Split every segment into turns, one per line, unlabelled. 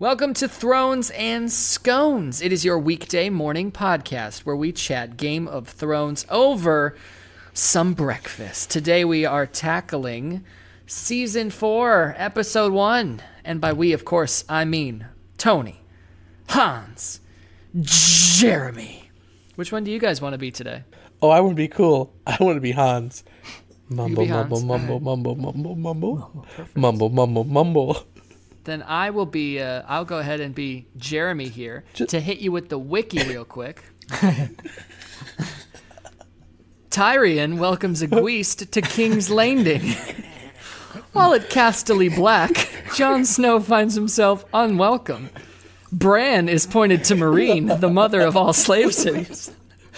Welcome to Thrones and Scones. It is your weekday morning podcast where we chat Game of Thrones over some breakfast. Today we are tackling Season 4, Episode 1. And by we, of course, I mean Tony, Hans, Jeremy. Which one do you guys want to be today?
Oh, I want to be cool. I want to be Hans. Mumble,
Hans.
mumble, mumble, mumble, mumble, mumble, mumble, mumble.
Then I will be, I'll go ahead and be Jeremy here to hit you with the wiki real quick. Tyrion welcomes a Gweast to King's Landing. While at Casterly Black, Jon Snow finds himself unwelcome. Bran is pointed to Marine, the mother of all slave cities.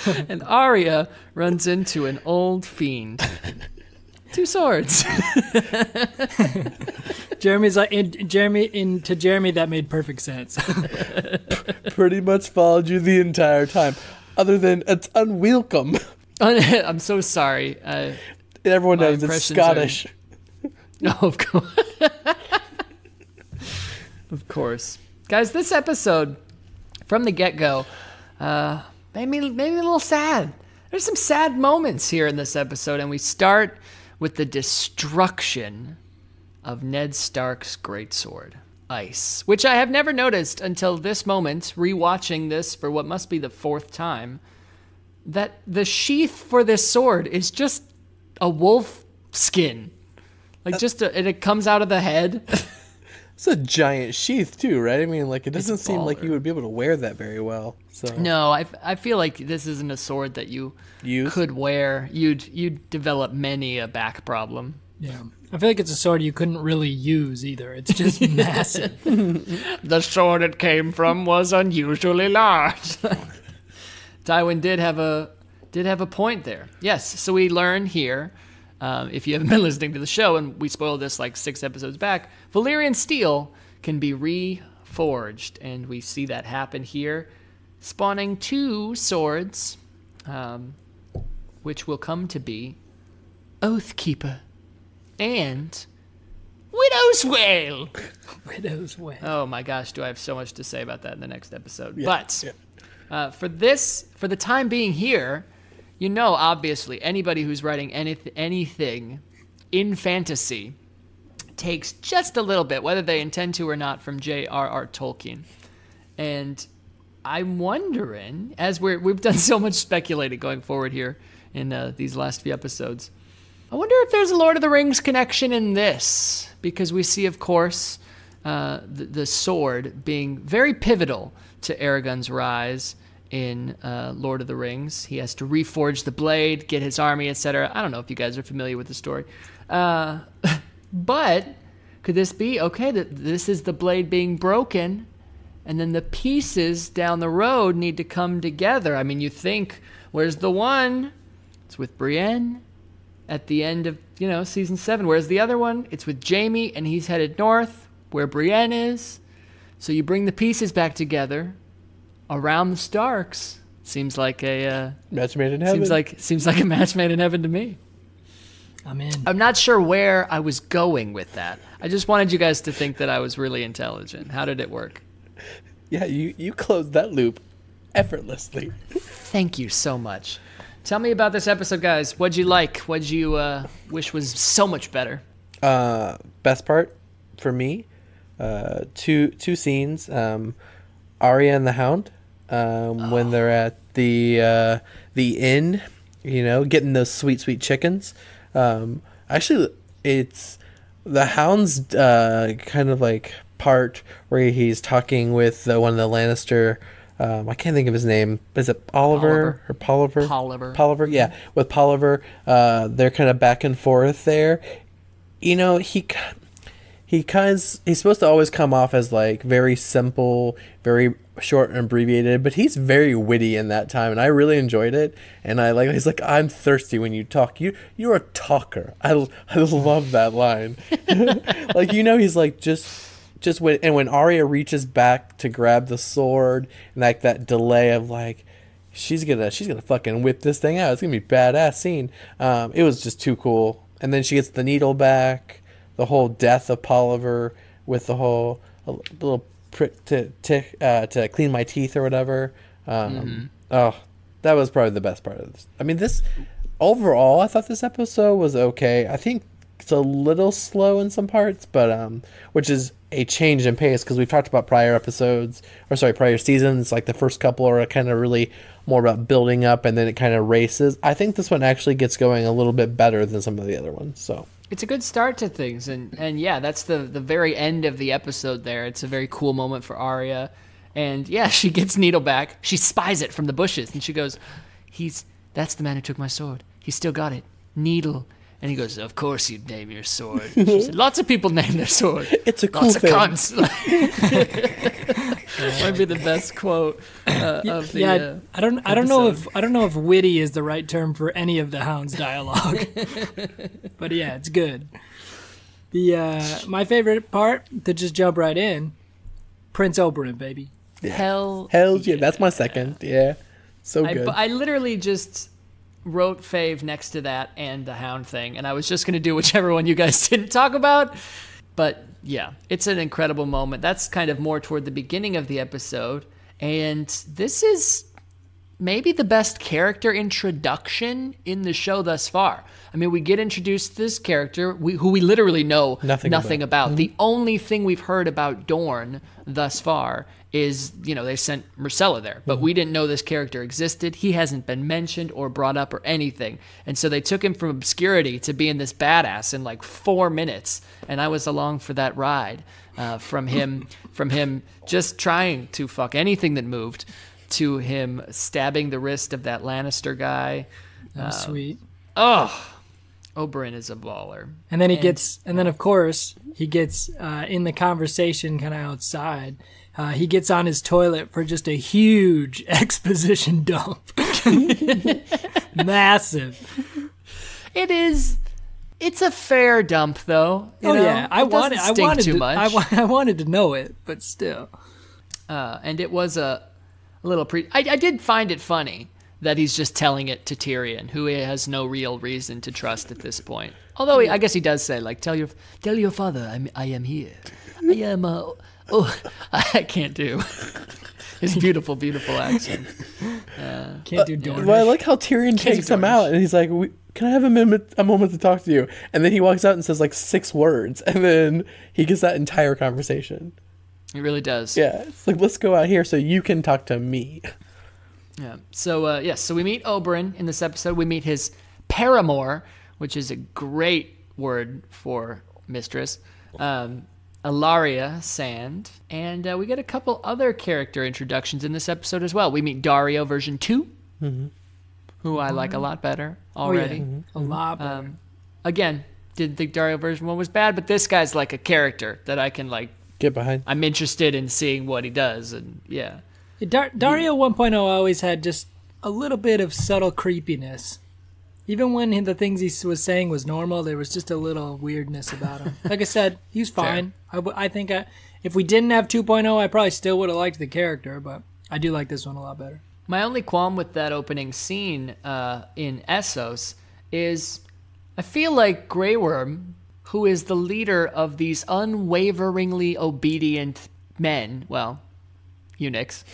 And Arya runs into an old fiend. 2 swords.
Jeremy's like, to Jeremy, that made perfect sense.
Pretty much followed you the entire time. Other than it's unwelcome.
I'm so sorry.
Everyone knows it's Scottish.
Oh, of course. Of course. Guys, this episode, from the get-go, made me a little sad. There's some sad moments here in this episode, and we start with the destruction of Ned Stark's greatsword, Ice, which I have never noticed until this moment, rewatching this for what must be the 4th time, that the sheath for this sword is just a wolf skin. Like, and it comes out of the head.
It's a giant sheath, too, right? I mean, like, it doesn't seem like you would be able to wear that very well. So
no, I feel like this isn't a sword that you could wear. You'd develop many a back problem.
Yeah. I feel like it's a sword you couldn't really use either. It's just massive.
The sword it came from was unusually large. Tywin did have a point there. Yes, so we learn here, if you haven't been listening to the show, and we spoiled this like 6 episodes back, Valyrian steel can be reforged, and we see that happen here, spawning 2 swords, which will come to be Oathkeeper and Widow's Wail.
Widow's Wail.
Oh my gosh, do I have so much to say about that in the next episode.
Yeah,
but for the time being here, you know, obviously, anybody who's writing anything in fantasy takes just a little bit, whether they intend to or not, from J.R.R. Tolkien. And I'm wondering, as we've done so much speculating going forward here in these last few episodes, I wonder if there's a Lord of the Rings connection in this, because we see, of course, the sword being very pivotal to Aragorn's rise in Lord of the Rings. He has to reforge the blade, get his army, etc. I don't know if you guys are familiar with the story. But could this be, okay, this is the blade being broken, and then the pieces down the road need to come together? I mean, you think, where's the one? It's with Brienne at the end of, season 7. Where's the other one? It's with Jaime, and he's headed north, where Brienne is. So you bring the pieces back together around the Starks. Seems like a
match made in heaven.
Seems like a match made in heaven to me.
I'm in.
I'm not sure where I was going with that. I just wanted you guys to think that I was really intelligent. How did it work?
Yeah, you closed that loop effortlessly.
Thank you so much. Tell me about this episode, guys. What'd you like? What'd you wish was so much better?
Best part for me, two scenes. Arya and the Hound, when they're at the inn, getting those sweet chickens. Actually, it's the Hound's kind of like part where he's talking with one of the Lannister. I can't think of his name. Is it Oliver or Polliver? Polliver, yeah. With Polliver, they're kind of back and forth there. He's supposed to always come off as like very simple, very short and abbreviated, but he's very witty in that time, and I really enjoyed it. And he's like, I'm thirsty when you talk. You're a talker. I love that line. He's like just when Arya reaches back to grab the sword, and like that delay of like she's gonna fucking whip this thing out. It's gonna be a badass scene. It was just too cool. And then she gets the needle back. The whole death of Polliver with the whole little to clean my teeth or whatever. Oh, that was probably the best part of this. I mean, this overall, I thought this episode was okay. I think it's a little slow in some parts, but which is a change in pace because we've talked about prior seasons. Like the first couple are kind of really more about building up, and then it kind of races. I think this one actually gets going a little bit better than some of the other ones. So
it's a good start to things, and yeah, that's the very end of the episode. There, it's a very cool moment for Arya, and yeah, she gets Needle back. She spies it from the bushes, and she goes, "That's the man who took my sword. He's still got it, Needle." And he goes, "Of course you'd name your sword." She said, "Lots of people name their sword.
It's a cool
Lots
thing."
of cunts. Might be the best quote of the.
Yeah, I don't know if witty is the right term for any of the Hound's dialogue, but yeah, it's good. My favorite part, to just jump right in, Prince Oberyn, baby.
Yeah.
Hell
yeah, that's my second. Yeah, so good.
I literally just wrote fave next to that and the Hound thing, and I was just going to do whichever one you guys didn't talk about. But yeah, it's an incredible moment. That's kind of more toward the beginning of the episode, and this is maybe the best character introduction in the show thus far. I mean, we get introduced to this character who we literally know nothing about. Mm-hmm. The only thing we've heard about Dorne thus far is, they sent Myrcella there, but we didn't know this character existed. He hasn't been mentioned or brought up or anything. And so they took him from obscurity to being this badass in like 4 minutes. And I was along for that ride from him just trying to fuck anything that moved to him stabbing the wrist of that Lannister guy.
That was sweet.
Oh, Oberyn is a baller.
And then of course, he gets in the conversation kind of outside. He gets on his toilet for just a huge exposition dump. Massive.
It's a fair dump, though.
Yeah, I wanted to know it, but still.
And it was a little I did find it funny that he's just telling it to Tyrion, who he has no real reason to trust at this point. Although I guess he does say, like, tell your father I am here. I am I can't do his beautiful, beautiful accent.
Can't do Dornish.
Well, I like how Tyrion takes him out, and he's like, "Can I have a moment to talk to you?" And then he walks out and says like 6 words, and then he gets that entire conversation.
He really does.
Yeah, it's like, let's go out here so you can talk to me.
Yeah. So so we meet Oberyn in this episode. We meet his paramour, which is a great word for mistress. Ilaria Sand, and we get a couple other character introductions in this episode as well. We meet Dario version 2, who I like a lot better already.
Oh, yeah. A lot better.
Again, didn't think Dario version 1 was bad, but this guy's like a character that I can like
get behind.
I'm interested in seeing what he does, and yeah.
Dario 1.0 always had just a little bit of subtle creepiness. Even when the things he was saying was normal, there was just a little weirdness about him. Like I said, he was fine. I think if we didn't have 2.0, I probably still would have liked the character, but I do like this one a lot better.
My only qualm with that opening scene in Essos is I feel like Grey Worm, who is the leader of these unwaveringly obedient men, well, eunuchs,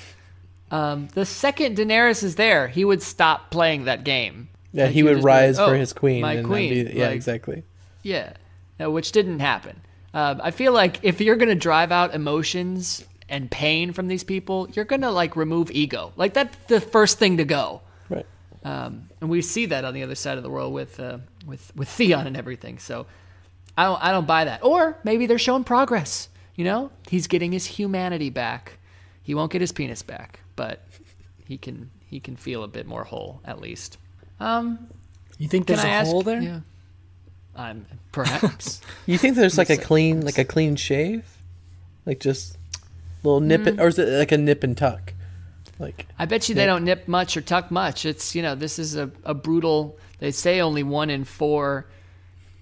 the second Daenerys is there, he would stop playing that game.
Yeah,
like
he would rise for his queen.
My queen.
Yeah, exactly.
Yeah, which didn't happen. I feel like if you're going to drive out emotions and pain from these people, you're going to like remove ego. Like that's the first thing to go.
Right.
And we see that on the other side of the world with Theon and everything. So I don't buy that. Or maybe they're showing progress. He's getting his humanity back. He won't get his penis back, but he can feel a bit more whole at least.
You think there's a hole there?
Yeah. Perhaps.
You think there's like a clean shave, like just a little nip, or is it like a nip and tuck? Like
I bet you they don't nip much or tuck much. It's this is a brutal. They say only 1 in 4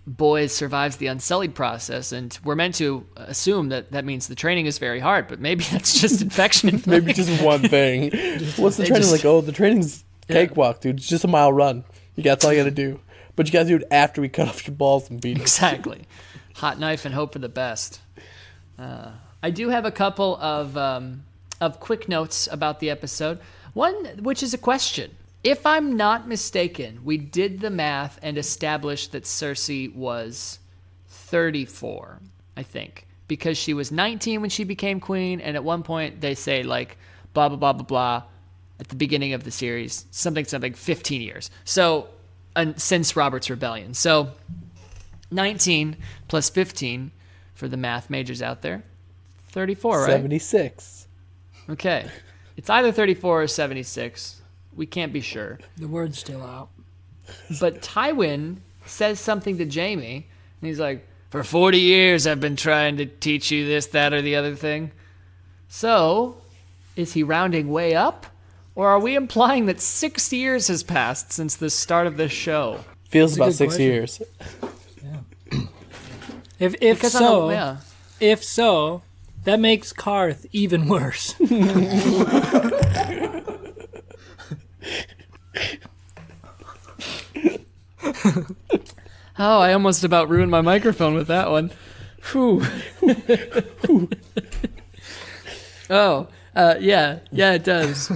boys survives the Unsullied process, and we're meant to assume that means the training is very hard, but maybe that's just infection.
Maybe just one thing. What's the training like? Oh, the training's cakewalk, dude. It's just a mile run. That's all you gotta do. But you gotta do it after we cut off your balls and beat it.
Exactly. Hot knife and hope for the best. I I do have a couple of quick notes about the episode. One, which is a question. If I'm not mistaken, we did the math and established that Cersei was 34, I think, because she was 19 when she became queen, and at one point they say, like, blah, blah, blah, blah, blah, at the beginning of the series, something, 15 years. So, since Robert's Rebellion. So, 19 plus 15, for the math majors out there, 34, right?
76.
Okay. It's either 34 or 76. We can't be sure.
The word's still out.
But Tywin says something to Jaime, and he's like, for 40 years I've been trying to teach you this, that, or the other thing. So, is he rounding way up? Or are we implying that 6 years has passed since the start of this show?
Feels about 6 years.
Yeah. If so, that makes Karth even worse.
Oh, I almost about ruined my microphone with that one. Whew. Yeah, it does.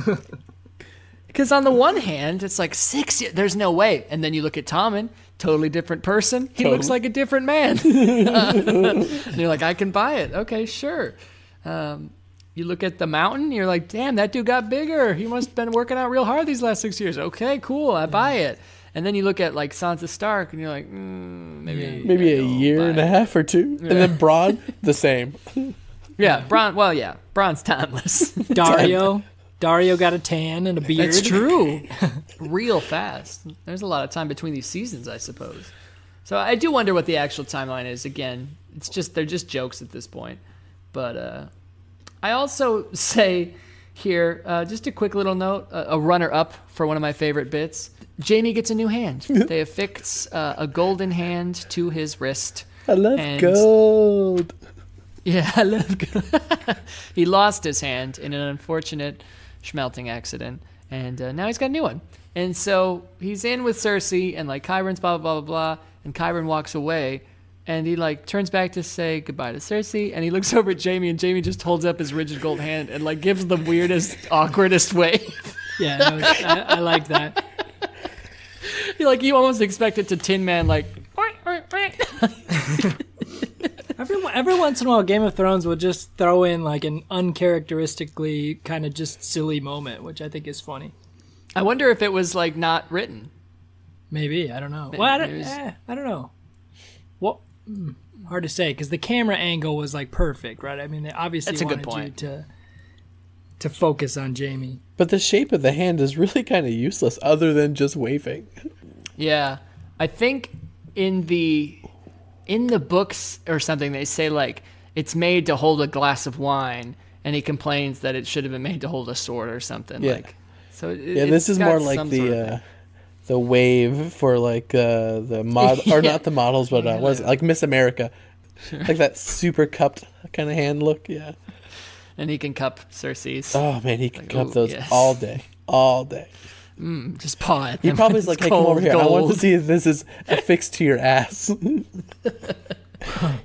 Because on the one hand, it's like 6 years, there's no way. And then you look at Tommen, totally different person. He looks like a different man. And you're like, I can buy it. Okay, sure. You look at the Mountain, you're like, damn, that dude got bigger. He must have been working out real hard these last 6 years. Okay, cool, I buy it. And then you look at like Sansa Stark, and you're like,
maybe a year and a half or two. Yeah. And then Bronn, the same.
Yeah, Bronn. Well, yeah, Bronn's timeless.
Dario got a tan and a beard.
That's true. Real fast. There's a lot of time between these seasons, I suppose. So I do wonder what the actual timeline is. Again, they're just jokes at this point. But I also say here, just a quick little note, a runner-up for one of my favorite bits. Jaime gets a new hand. They affix a golden hand to his wrist.
I love gold.
Yeah, I love gold. He lost his hand in an unfortunate schmelting accident, and now he's got a new one. And so he's in with Cersei, and like Qyburnn's blah, blah, blah, blah, and Qyburn walks away, and he like turns back to say goodbye to Cersei, and he looks over at Jaime, and Jaime just holds up his rigid gold hand and like gives the weirdest, awkwardest wave.
Yeah, I like that.
You almost expect it to Tin Man, like.
Every once in a while, Game of Thrones will just throw in like an uncharacteristically kind of just silly moment, which I think is funny.
I wonder if it was like not written.
Maybe, I don't know. Well, I don't know. Well, hard to say because the camera angle was like perfect, right? I mean, they obviously wanted you to focus on Jaime.
But the shape of the hand is really kind of useless, other than just waving.
Yeah, I think in the books or something, they say like it's made to hold a glass of wine, and he complains that it should have been made to hold a sword or something.
Yeah. This is more like the wave for like the mod or not the models, but what is it, like Miss America, like that super cupped kind of hand look. Yeah.
And he can cup Cersei's.
Oh man, he can cup those all day.
Just paw at them.
He probably is like, hey, come over here. Gold. I want to see if this is affixed to your ass.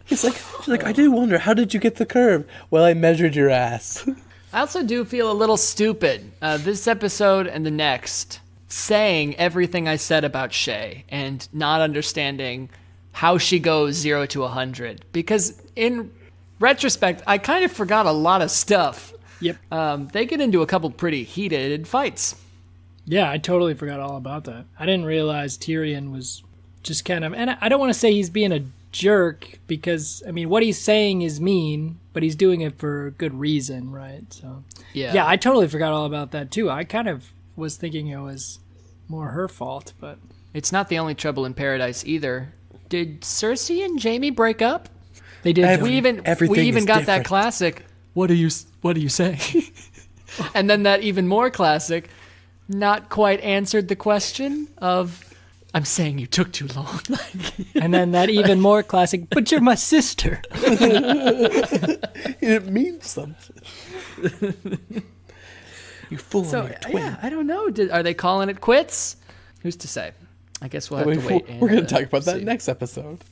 She's like, I do wonder, how did you get the curve? Well, I measured your ass.
I also do feel a little stupid this episode and the next saying everything I said about Shae and not understanding how she goes 0 to 100. Because in retrospect, I kind of forgot a lot of stuff.
Yep.
They get into a couple pretty heated fights.
Yeah, I totally forgot all about that. I didn't realize Tyrion was just kind of... And I don't want to say he's being a jerk because, I mean, what he's saying is mean, but he's doing it for good reason, right? So yeah, I totally forgot all about that, too. I kind of was thinking it was more her fault, but...
It's not the only trouble in paradise, either. Did Cersei and Jaime break up?
They did.
We even got that classic, what do you say? And then that even more classic... not quite answered the question of, I'm saying you took too long.
And then that even more classic, but you're my sister.
It means something. You fool on your twin.
Yeah, I don't know. Are they calling it quits? Who's to say? I guess we'll have to wait.
We're going to talk about that next episode.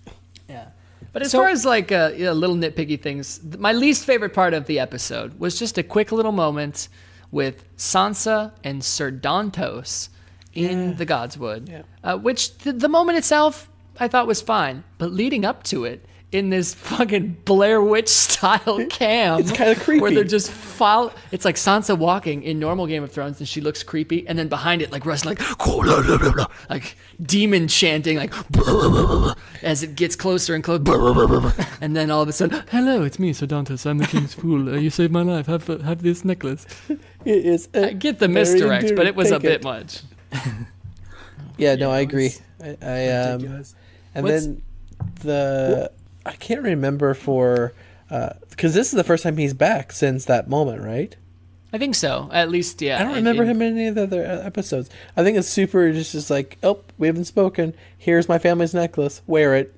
Yeah. But as far as like little nitpicky things, my least favorite part of the episode was just a quick little moment with Sansa and Sir Dantos in the Godswood, which the moment itself I thought was fine, but leading up to it in this fucking Blair Witch style cam,
it's kind of creepy.
where they're just it's like Sansa walking in normal Game of Thrones, and she looks creepy, and then behind it, like Russ, like demon chanting, like as it gets closer and closer, and then all of a sudden, hello, it's me, Sir Dantos. I'm the King's Fool. You saved my life. Have this necklace.
It is.
I get the misdirect, but it was a bit much.
Yeah, no, I agree. Ridiculous. And then I can't remember because this is the first time he's back since that moment, right?
I think so. At least, yeah.
I don't remember him in any of the other episodes. I think it's super just like, oh, we haven't spoken. Here's my family's necklace. Wear it.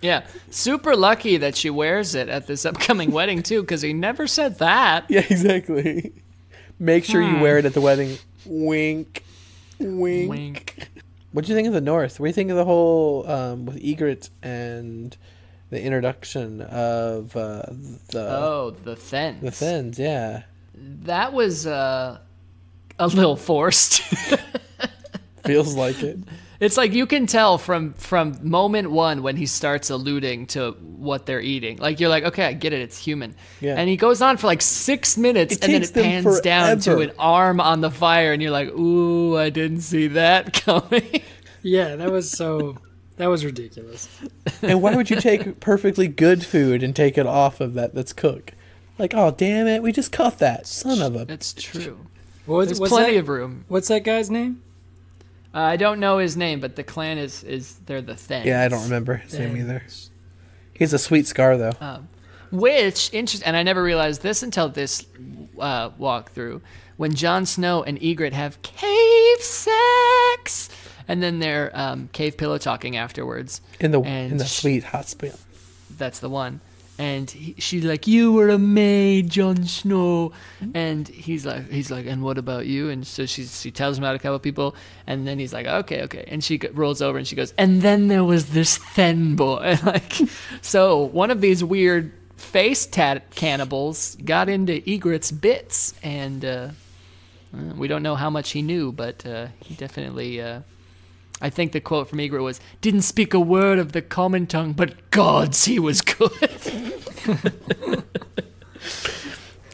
Yeah. Super lucky that she wears it at this upcoming wedding, too, because he never said that.
Yeah, exactly. Make sure you wear it at the wedding. Wink. Wink. Wink. What do you think of the North? What do you think of the whole with Egret and the introduction of the
Thenns?
The Thenns, yeah.
That was a little forced.
Feels like it.
It's like you can tell from moment one when he starts alluding to what they're eating. Like you're like, okay, I get it, it's human. Yeah. And he goes on for like 6 minutes, and then it pans down to an arm on the fire, and you're like, ooh, I didn't see that coming.
Yeah, that was ridiculous.
And why would you take perfectly good food and take it off of that's cooked? Like, oh damn it, we just caught that, son of a.
That's true.
There's
plenty of room.
What's that guy's name?
I don't know his name, but the clan is they're the Thenns.
Yeah, I don't remember his name either. He's a sweet scar, though.
And I never realized this until this walkthrough, when Jon Snow and Ygritte have cave sex, and then they're cave pillow talking afterwards.
In the sweet hot spring.
That's the one. And she's like, you were a maid, Jon Snow. And he's like, and what about you? And so she tells him about a couple of people. And then he's like, okay. And she rolls over and she goes, and then there was this Thenn boy. Like, so one of these weird face cannibals got into Ygritte's bits. And we don't know how much he knew, but he definitely... I think the quote from Ygritte was, didn't speak a word of the common tongue, but gods, he was good.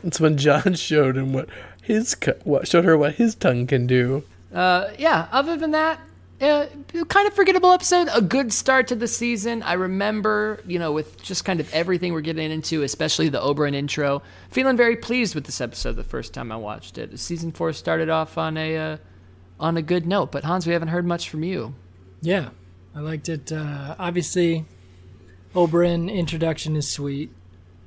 It's when Jon showed him what his tongue can do.
Other than that, kind of forgettable episode. A good start to the season. I remember, with just kind of everything we're getting into, especially the Oberyn intro, feeling very pleased with this episode the first time I watched it. Season 4 started off on a good note, but Hans, we haven't heard much from you.
Yeah, I liked it. Obviously, Oberyn introduction is sweet.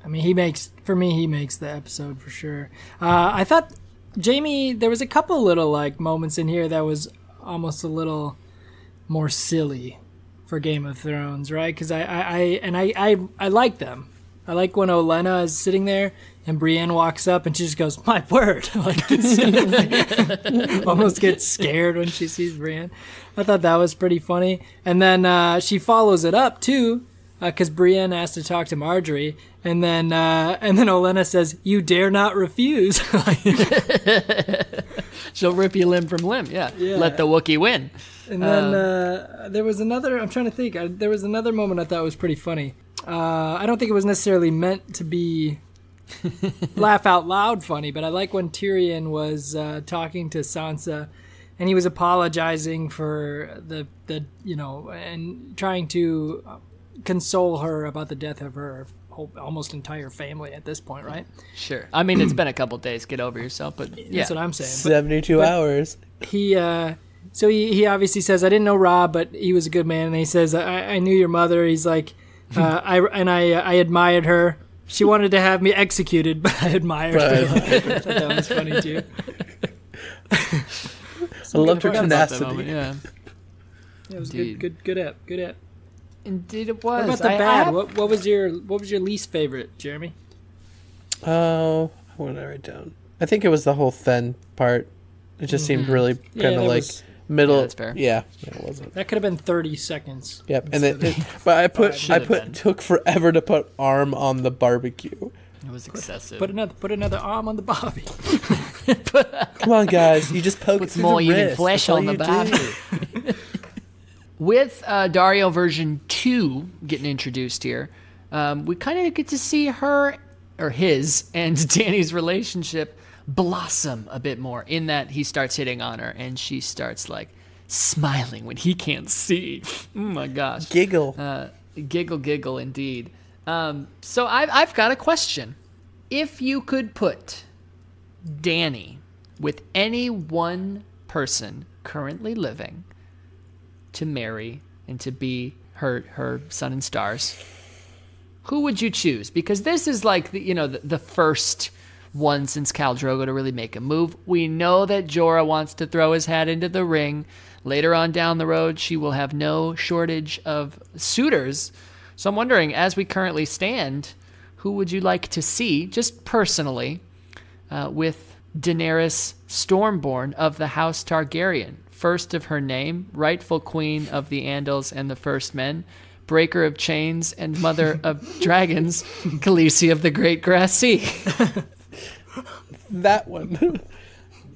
I mean, he makes the episode for sure. I thought Jaime, there was a couple little moments in here that was almost a little more silly for Game of Thrones, right? Because I like them. I like when Olenna is sitting there and Brienne walks up and she just goes, my word. Almost gets scared when she sees Brienne. I thought that was pretty funny. And then she follows it up too, because Brienne asked to talk to Marjorie. And then Olenna says, you dare not refuse.
She'll rip you limb from limb. Yeah. Let the Wookiee win.
And then there was another, I'm trying to think, there was another moment I thought was pretty funny. I don't think it was necessarily meant to be laugh out loud funny, but I like when Tyrion was talking to Sansa and he was apologizing for the and trying to console her about the death of her whole almost entire family at this point, right?
Sure. I mean, it's been a couple days. Get over yourself, but yeah.
That's what I'm saying.
72 hours.
He he obviously says, I didn't know Robb, but he was a good man. And he says, I knew your mother. He's like, I admired her. She wanted to have me executed, but I admired her. That was funny too.
I loved her tenacity.
Moment, yeah,
it was good ep.
Indeed, it was.
What about the bad? What was your least favorite, Jeremy?
Oh, what did I write down? I think it was the whole Thenn part. It just seemed really kind of middle.
Yeah, that's fair.
Yeah, it wasn't.
That could have been 30 seconds.
Yep, and then but I
Should've been.
took forever to put arm on the barbecue.
It was excessive.
Put another arm on the barbie.
Come on, guys, you just poked through
more
the
even
wrist.
flesh
That's all
on the
you
barbie.
do.
With Dario version 2 getting introduced here, we kind of get to see her, or his, and Danny's relationship blossom a bit more, in that he starts hitting on her, and she starts, like, smiling when he can't see. Oh, my gosh.
Giggle.
Giggle, indeed. So I've got a question. If you could put Danny with any one person currently living to marry and to be her sun and stars, who would you choose? Because this is like the first one since Khal Drogo to really make a move. We know that Jorah wants to throw his hat into the ring. Later on down the road, she will have no shortage of suitors. So I'm wondering, as we currently stand, who would you like to see, just personally, with Daenerys Stormborn of the House Targaryen, first of her name, rightful queen of the Andals and the First Men, breaker of chains and mother of dragons, Khaleesi of the Great Grass Sea.
That one.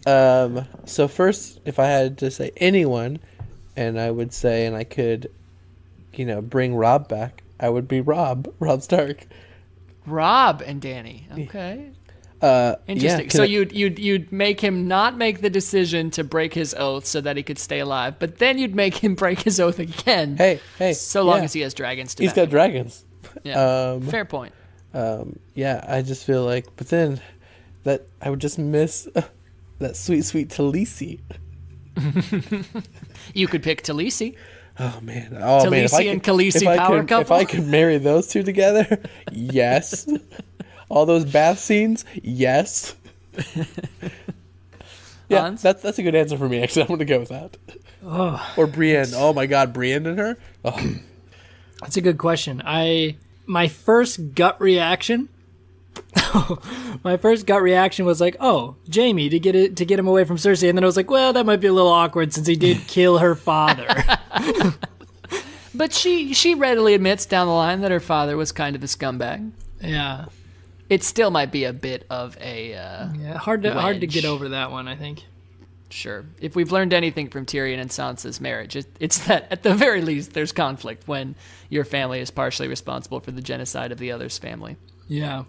So first, if I had to say anyone, and I would say, and I could, bring Robb back, I would be Robb Stark.
Robb and Danny. Okay. Interesting.
Yeah,
So you'd make him not make the decision to break his oath so that he could stay alive, but then you'd make him break his oath again.
Hey.
So long
yeah.
as he has dragons to
He's
back
got
him.
dragons.
Yeah. Fair point.
Yeah, I just feel like, but then that I would just miss that sweet Talisi.
You could pick Talisi.
Oh man,
Talisi and Khaleesi power couple?
If I could marry those two together, yes. All those bath scenes, yes. Yeah,
Hans?
that's a good answer for me. Actually, I'm gonna go with that.
Oh,
Or Brienne. Oh my God, Brienne and her. Oh.
that's a good question. My first gut reaction. My first gut reaction was like, "Oh, Jaime to get him away from Cersei," and then I was like, "Well, that might be a little awkward since he did kill her father."
But she readily admits down the line that her father was kind of a scumbag.
Yeah,
It still might be a bit of a
hard to
wedge.
get over that one, I think.
Sure. If we've learned anything from Tyrion and Sansa's marriage, it's that at the very least there's conflict when your family is partially responsible for the genocide of the other's family.
Yeah.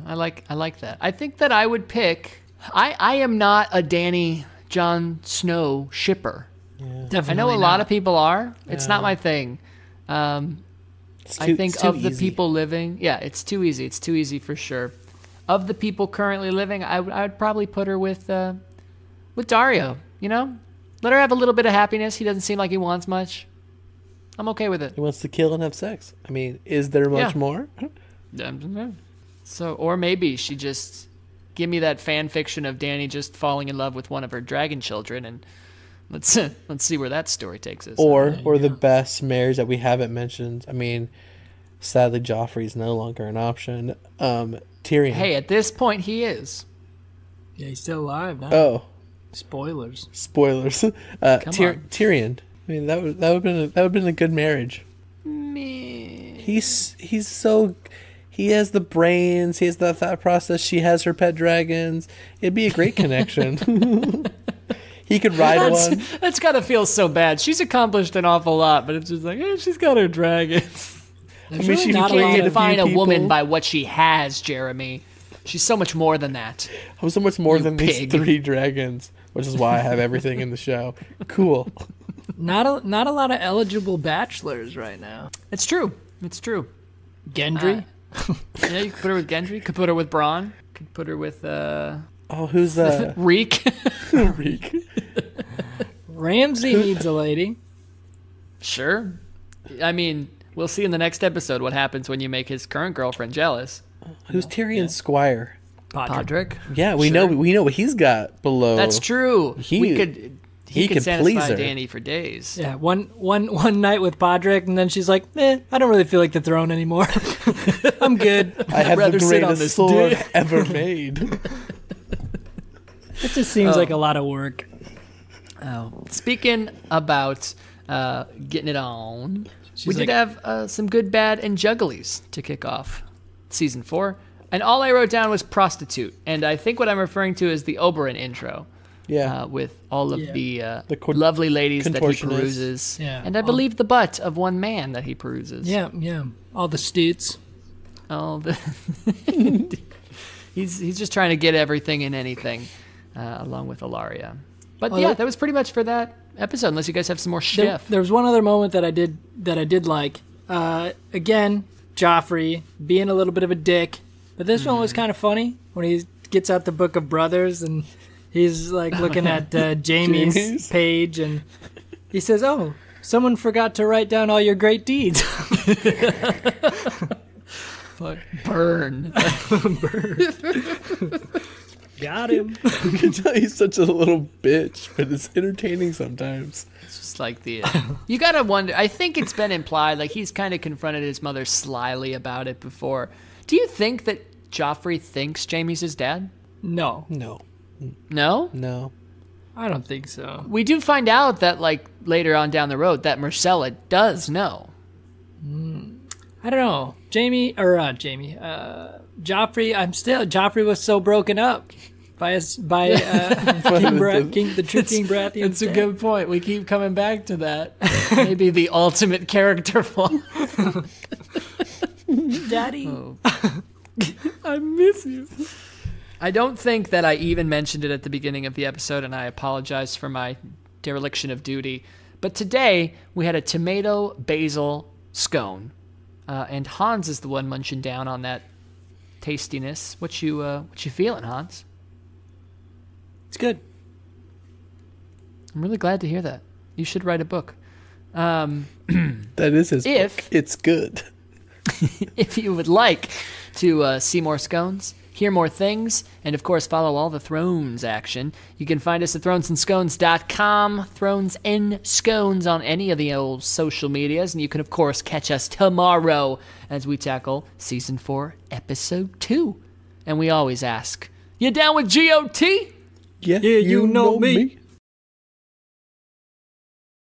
I like that. I think that I would pick. I am not a Dany Jon Snow shipper.
Definitely.
I know a lot of people are. It's not my thing. I think of the people living. Yeah, it's too easy. It's too easy for sure. Of the people currently living, I would probably put her with Dario. Let her have a little bit of happiness. He doesn't seem like he wants much. I'm okay with it.
He wants to kill and have sex. I mean, is there much more?
So, or maybe she just give me that fan fiction of Dany just falling in love with one of her dragon children, and let's see where that story takes us.
Or the best marriage that we haven't mentioned. I mean, sadly, Joffrey's no longer an option. Tyrion.
Hey, at this point, he is.
Yeah, he's still alive now.
Oh,
Spoilers.
spoilers. Tyrion. I mean, that would have been a good marriage.
Me.
He's so. He has the brains. He has the thought process. She has her pet dragons. It'd be a great connection. He could ride one.
That's gotta feel so bad. She's accomplished an awful lot, but it's just like, she's got her dragons.
I mean, she
not a
can't
lot
You
of
can't define a woman
people.
by what she has, Jeremy. She's so much more than that.
I'm so much more
You
than
pig.
these 3 dragons, which is why I have everything in the show. Cool.
Not a lot of eligible bachelors right now.
It's true. It's true.
Gendry.
Yeah, you could put her with Gendry. Could put her with Bronn. Could put her with
Oh, who's
Reek.
Reek?
Ramsay needs a lady.
Sure. I mean, we'll see in the next episode what happens when you make his current girlfriend jealous.
Who's Tyrion's squire?
Podrick.
Yeah, we
Sure.
know what he's got below.
That's true.
He
could
could
satisfy
please her.
Dany for days.
Yeah, one night with Podrick, and then she's like, I don't really feel like the throne anymore. I'm good.
I have
rather
the
sit on
greatest
this
sword
dick.
ever made.
It just seems like a lot of work.
Oh, speaking about getting it on, we did
like-
have some good, bad, and jugglies to kick off season 4. And all I wrote down was prostitute. And I think what I'm referring to is the Oberyn intro.
Yeah.
With all of the lovely ladies that he
contortionists.
peruses.
Yeah.
And I believe the butt of one man that he peruses.
Yeah. All the stoots.
All the he's just trying to get everything and anything, along with Ilaria. But that was pretty much for that episode. Unless you guys have some more shit.
There was one other moment that I did like. Again, Joffrey being a little bit of a dick, but this one was kind of funny when he gets out the Book of Brothers and he's like looking at Jaime's page and he says, "Oh, someone forgot to write down all your great deeds."
Fuck. Burn.
Got him.
You can tell he's such a little bitch, but it's entertaining sometimes.
It's just like the you gotta wonder. I think it's been implied, like he's kind of confronted his mother slyly about it before. Do you think that Joffrey thinks Jaime's his dad?
No,
No.
I don't think so.
We do find out that, like, later on down the road, that Myrcella does know.
I don't know. Joffrey was so broken up by the true King Baratheon.
It's a good point. We keep coming back to that. Maybe the ultimate character flaw.
Daddy.
Oh. I miss you. I don't think that I even mentioned it at the beginning of the episode, and I apologize for my dereliction of duty. But today, we had a tomato basil scone. And Hans is the one munching down on that tastiness. What you feeling, Hans?
It's good.
I'm really glad to hear that. You should write a book.
That is his book. It's good.
If you would like to see more scones, hear more things, and of course follow all the Thrones action, you can find us at thronesandscones.com, Thrones and Scones on any of the old social medias, and you can of course catch us tomorrow as we tackle Season 4, Episode 2. And we always ask, you down with GOT?
Yeah,
you know me.